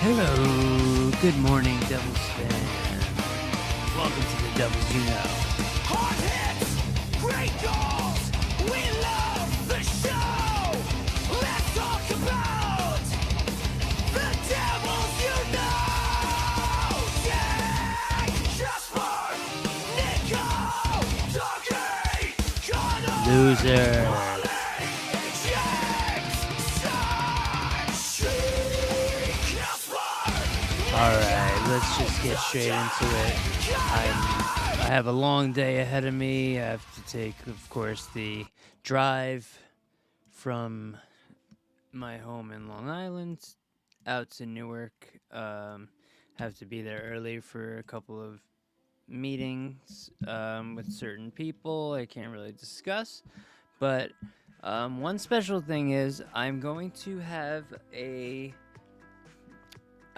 Hello, good morning, Devils fans. Welcome to the Devils You Know. Hard hits, great goals, we love the show. Let's talk about the Devils You Know. Jack, Jasper, Nico, Dougie, Connor, Loser. Alright, let's just get straight into it. I have a long day ahead of me. I have to take, of course, the drive from my home in Long Island out to Newark. Have to be there early for a couple of meetings with certain people I can't really discuss. But one special thing is I'm going to have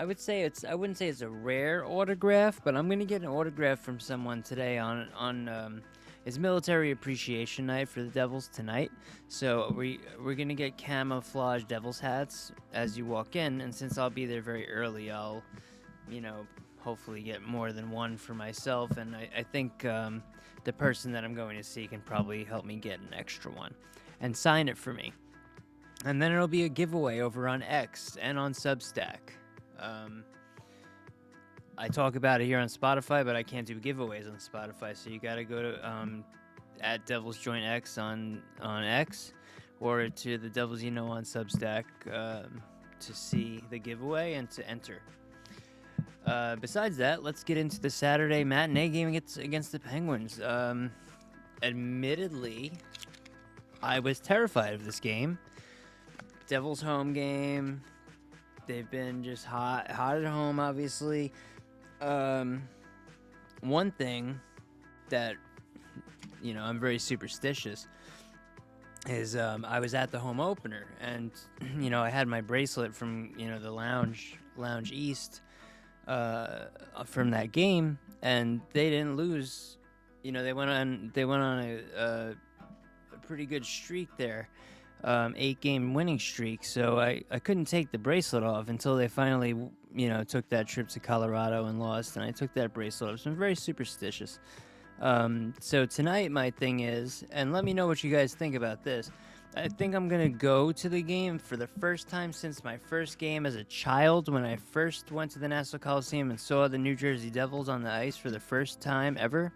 I wouldn't say it's a rare autograph, but I'm going to get an autograph from someone today on it's Military Appreciation Night for the Devils tonight. So we're going to get camouflage Devils hats as you walk in, and since I'll be there very early, I'll, hopefully get more than one for myself, and I think the person that I'm going to see can probably help me get an extra one and sign it for me. And then it'll be a giveaway over on X and on Substack. I talk about it here on Spotify, but I can't do giveaways on Spotify, so you gotta go to at Devils Joint X on X, or to the Devils You Know on Substack to see the giveaway and to enter. Besides that, let's get into the Saturday matinee game against the Penguins. Admittedly, I was terrified of this game. Devils home game. They've been just hot at home, obviously. One thing that, I'm very superstitious is I was at the home opener, and, I had my bracelet from, the Lounge East from that game, and they didn't lose. They went on a pretty good streak there. 8-game winning streak, so I couldn't take the bracelet off until they finally, took that trip to Colorado and lost, and I took that bracelet off. So I'm very superstitious. So tonight my thing is, and let me know what you guys think about this, I think I'm going to go to the game for the first time since my first game as a child, when I first went to the Nassau Coliseum and saw the New Jersey Devils on the ice for the first time ever.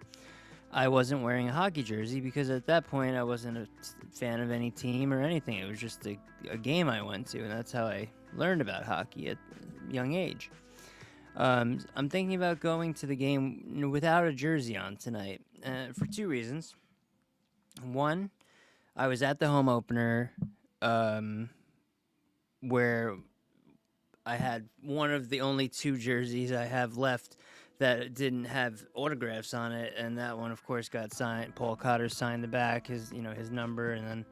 I wasn't wearing a hockey jersey because at that point I wasn't a fan of any team or anything. It was just a game I went to, and that's how I learned about hockey at a young age. I'm thinking about going to the game without a jersey on tonight for two reasons. One, I was at the home opener where I had one of the only two jerseys I have left that didn't have autographs on it, and that one, of course, got signed. Paul Cotter signed the back, his number, and then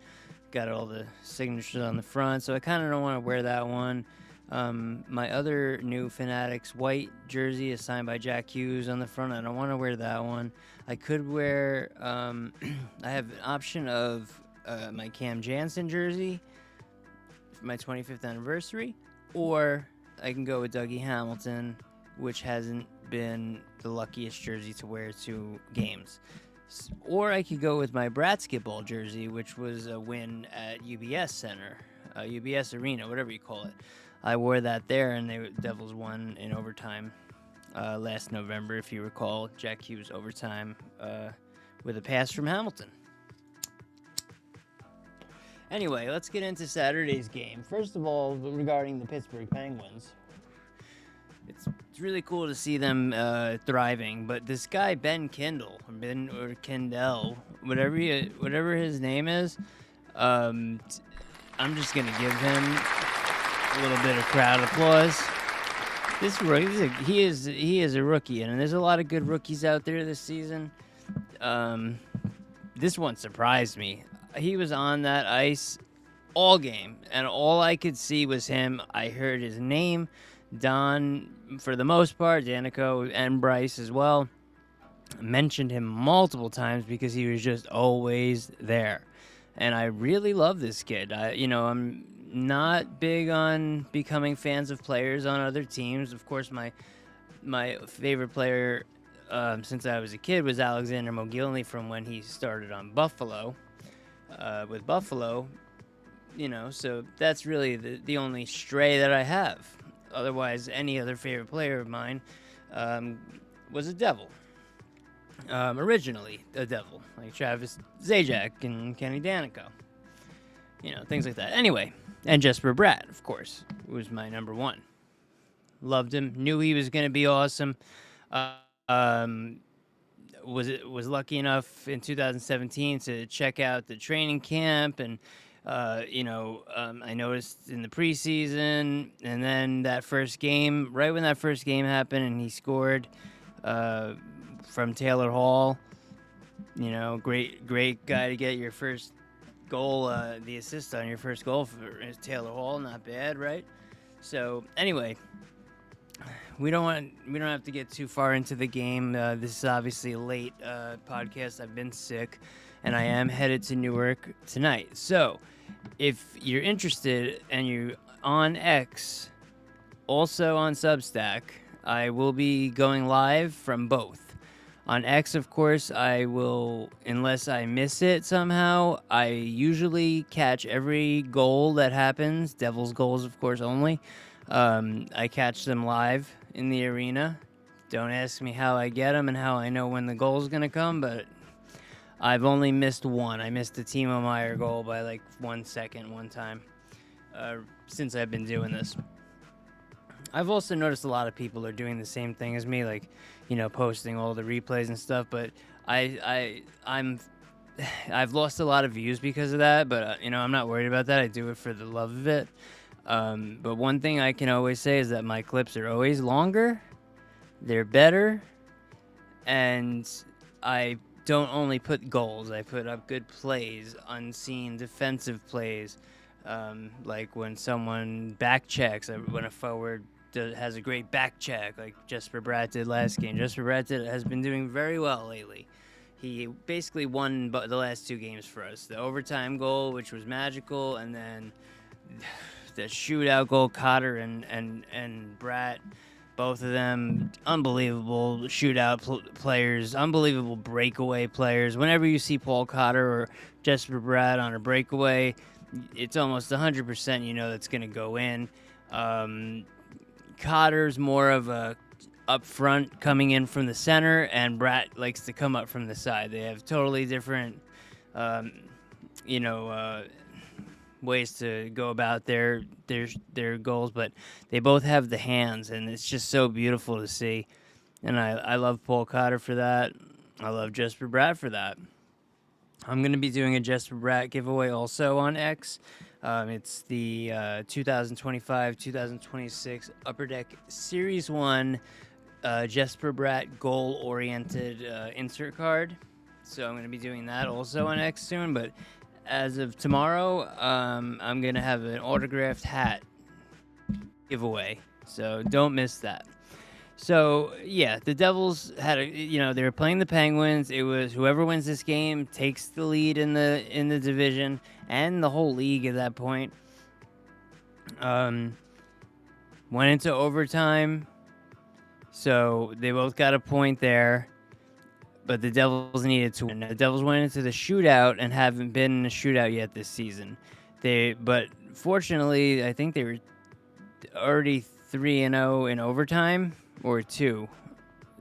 got all the signatures on the front. So I kind of don't want to wear that one. My other new Fanatics white jersey is signed by Jack Hughes on the front. I don't want to wear that one. I could wear. I have an option of my Cam Jansen jersey for my 25th anniversary, or I can go with Dougie Hamilton, which hasn't been the luckiest jersey to wear to games. Or I could go with my Bratsketball jersey, which was a win at UBS Center, UBS Arena, whatever you call it. I wore that there, and the Devils won in overtime last November, if you recall. Jack Hughes overtime with a pass from Hamilton. Anyway, let's get into Saturday's game. First of all, regarding the Pittsburgh Penguins. It's really cool to see them thriving, but this guy Ben Kindle, or Kindle, whatever his name is, I'm just gonna give him a little bit of crowd applause. This rookie, he is a rookie, and there's a lot of good rookies out there this season. This one surprised me. He was on that ice all game, and all I could see was him. I heard his name. Don, for the most part, Danico and Bryce as well, mentioned him multiple times because he was just always there. And I really love this kid. I'm not big on becoming fans of players on other teams. Of course, my favorite player since I was a kid was Alexander Mogilny from when he started on Buffalo. With Buffalo, so that's really the only stray that I have. Otherwise, any other favorite player of mine was a Devil. Originally a Devil, like Travis Zajac and Kenny Danico. Things like that. Anyway, and Jesper Bratt, of course, was my number one. Loved him. Knew he was going to be awesome. Was lucky enough in 2017 to check out the training camp, and I noticed in the preseason, and then that first game, right when that first game happened, and he scored from Taylor Hall. Great guy to get your first goal, the assist on your first goal for Taylor Hall. Not bad, right? So anyway, we don't have to get too far into the game. This is obviously a late podcast. I've been sick, and I am headed to Newark tonight. So if you're interested and you're on X, also on Substack, I will be going live from both. On X, of course, I will, unless I miss it somehow, I usually catch every goal that happens, Devils goals, of course, only. I catch them live in the arena. Don't ask me how I get them and how I know when the goal's going to come, but I've only missed one. I missed the Timo Meier goal by like 1 second one time since I've been doing this. I've also noticed a lot of people are doing the same thing as me, like, posting all the replays and stuff, but I've lost a lot of views because of that, but, I'm not worried about that. I do it for the love of it. But one thing I can always say is that my clips are always longer, they're better, and I don't only put goals, I put up good plays, unseen defensive plays, like when someone back checks, when a forward has a great back check, like Jesper Bratt did last game. Jesper Bratt has been doing very well lately. He basically won the last two games for us. The overtime goal, which was magical, and then the shootout goal, Cotter and Bratt, both of them unbelievable shootout players, unbelievable breakaway players. Whenever you see Paul Cotter or Jesper Bratt on a breakaway, it's almost 100% that's going to go in. Cotter's more of a up front coming in from the center, and Bratt likes to come up from the side. They have totally different, ways to go about their goals, but they both have the hands, and it's just so beautiful to see. And I love Paul Cotter for that. I love Jesper Bratt for that. I'm going to be doing a Jesper Bratt giveaway also on X. It's the 2025-2026 Upper Deck Series 1 Jesper Bratt goal-oriented insert card. So I'm going to be doing that also on X soon. But as of tomorrow, I'm going to have an autographed hat giveaway. So don't miss that. So, yeah, the Devils had they were playing the Penguins. It was whoever wins this game takes the lead in the division and the whole league at that point. Went into overtime, so they both got a point there, but the Devils needed to win. The Devils went into the shootout and haven't been in a shootout yet this season. But fortunately, I think they were already 3-0 in overtime. Or two.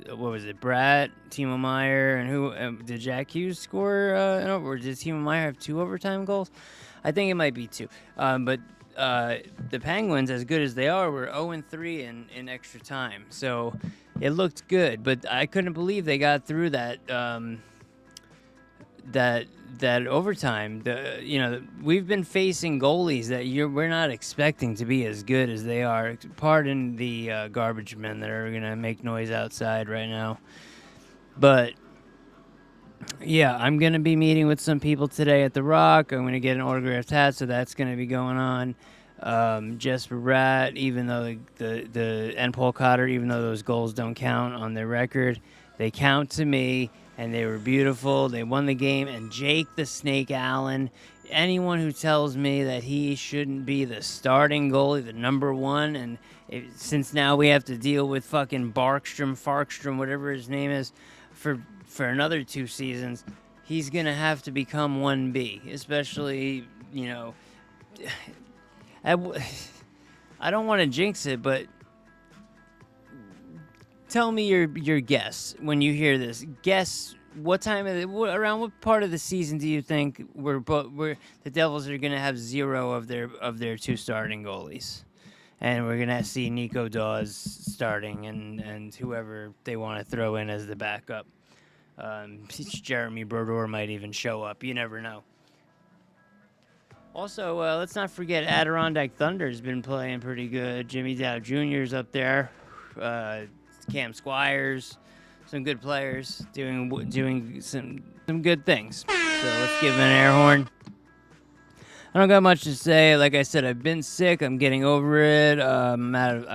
What was it? Bratt, Timo Meier, and who? Did Jack Hughes score? Or did Timo Meier have 2 overtime goals? I think it might be 2. But the Penguins, as good as they are, were 0-3 in extra time. So it looked good. But I couldn't believe they got through that that overtime. We've been facing goalies that we're not expecting to be as good as they are. Pardon the garbage men that are gonna make noise outside right now. But yeah, I'm gonna be meeting with some people today at the Rock. I'm gonna get an autographed hat, so that's gonna be going on. Jesper Bratt, even though and Paul Cotter, even though those goals don't count on their record, they count to me. And they were beautiful. They won the game. And Jake the Snake Allen anyone who tells me that he shouldn't be the starting goalie, the number one, and since now we have to deal with fucking Farkstrom, whatever his name is, for another 2 seasons, he's gonna have to become 1B, especially, you know. I don't want to jinx it, but tell me your guess when you hear this. Guess what time around what part of the season do you think the Devils are going to have 0 of their 2 starting goalies, and we're going to see Nico Dawes starting and whoever they want to throw in as the backup. Jeremy Brodeur might even show up. You never know. Also, let's not forget Adirondack Thunder's been playing pretty good. Jimmy Dow Jr.'s up there. Cam Squires, some good players doing some good things. So let's give him an air horn. I don't got much to say. Like I said, I've been sick. I'm getting over it. I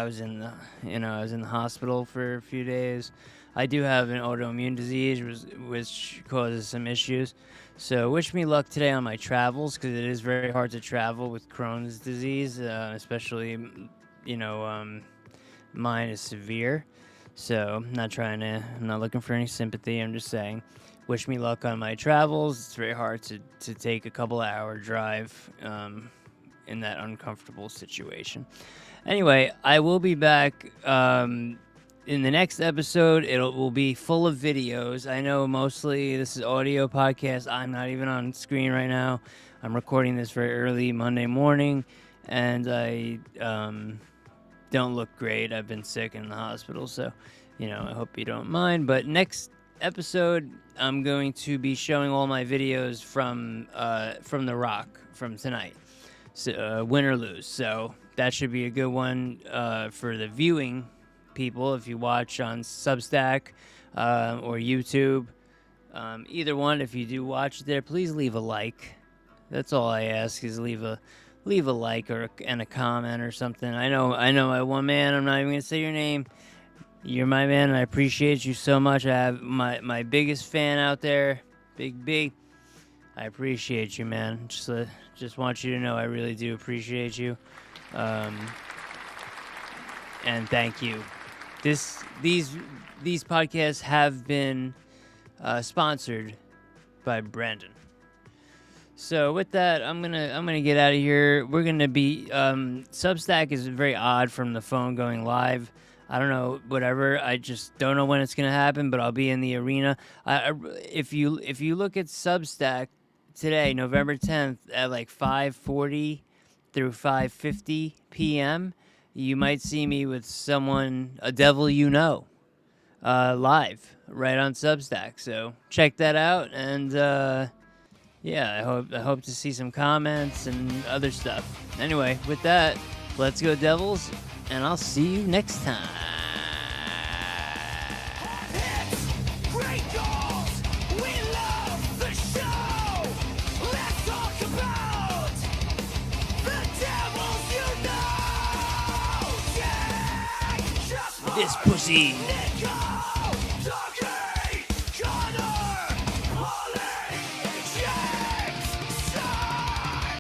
was in the hospital for a few days. I do have an autoimmune disease, which causes some issues. So wish me luck today on my travels, because it is very hard to travel with Crohn's disease, especially, mine is severe. So I'm not looking for any sympathy. I'm just saying, wish me luck on my travels. It's very hard to take a couple-hour drive in that uncomfortable situation. Anyway, I will be back in the next episode. It will be full of videos. I know mostly this is audio podcast. I'm not even on screen right now. I'm recording this very early Monday morning, and I don't look great. I've been sick in the hospital, so I hope you don't mind. But next episode, I'm going to be showing all my videos from The Rock from tonight, so win or lose. So that should be a good one for the viewing people. If you watch on Substack or YouTube, either one, if you do watch there, please leave a like. That's all I ask, is leave a like and a comment or something. I know my one man, I'm not even gonna say your name. You're my man, and I appreciate you so much. I have my biggest fan out there, Big B. I appreciate you, man. Just want you to know I really do appreciate you. And thank you. These podcasts have been sponsored by Brandon. So with that, I'm gonna get out of here. We're gonna be Substack is very odd from the phone going live. I don't know, whatever. I just don't know when it's gonna happen, but I'll be in the arena. If you look at Substack today, November 10th, at like 5:40 through 5:50 p.m., you might see me with someone, a devil live right on Substack. So check that out, and I hope to see some comments and other stuff. Anyway, with that, let's go Devils, and I'll see you next time. Hits, great goals, we love the show. Let's talk about the Devils, yeah, just This pussy. Nico